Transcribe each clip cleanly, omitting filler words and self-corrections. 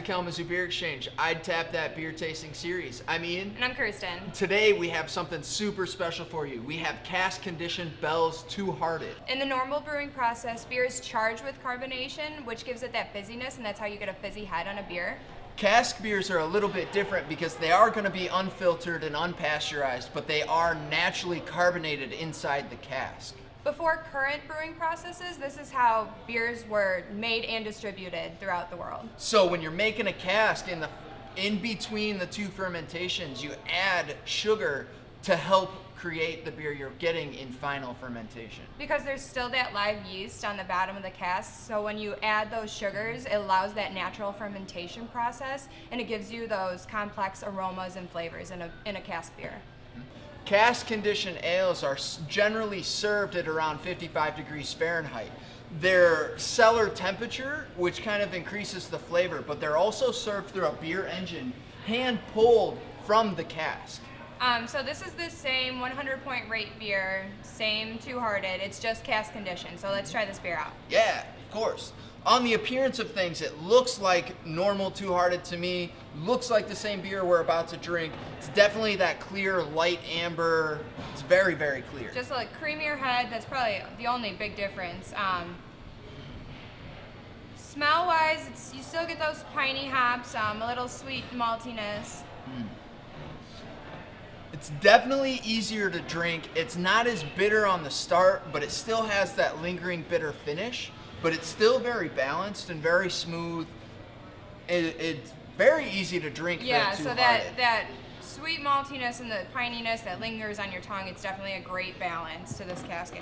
to Kalamazoo Beer Exchange. I'd Tap That beer tasting series. I'm Ian. And I'm Kirsten. Today we have something super special for you. We have cask conditioned Bell's Two Hearted. In the normal brewing process, beer is charged with carbonation, which gives it that fizziness, and that's how you get a fizzy head on a beer. Cask beers are a little bit different because they are going to be unfiltered and unpasteurized, but they are naturally carbonated inside the cask. Before current brewing processes, this is how beers were made and distributed throughout the world. So when you're making a cask, in between the two fermentations, you add sugar to help create the beer you're getting in final fermentation. Because there's still that live yeast on the bottom of the cask, so when you add those sugars, it allows that natural fermentation process, and it gives you those complex aromas and flavors in a cask beer. Cask conditioned ales are generally served at around 55 degrees Fahrenheit. They're cellar temperature, which kind of increases the flavor, but they're also served through a beer engine, hand pulled from the cask. So this is the same 100-point rate beer, same two-hearted, it's just cask conditioned. So let's try this beer out. Yeah, of course. On the appearance of things, it looks like normal Two-Hearted to me. Looks like the same beer we're about to drink. It's definitely that clear, light amber. It's very, very clear. Just a creamier head, that's probably the only big difference. Smell-wise, you still get those piney hops, a little sweet maltiness. It's definitely easier to drink. It's not as bitter on the start, but it still has that lingering bitter finish. But it's still very balanced and very smooth. It's very easy to drink. Yeah, for so Two-Hearted. that sweet maltiness and the pininess that lingers on your tongue, it's definitely a great balance to this cask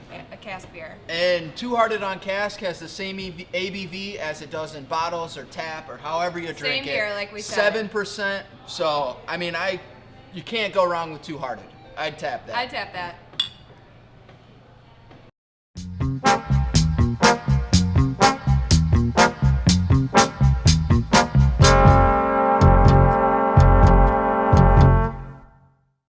beer. And Two-Hearted on cask has the same ABV as it does in bottles or tap or however you drink Same it. here, like we said. 7%. So, I mean, you can't go wrong with Two-Hearted. I'd tap that. I'd tap that.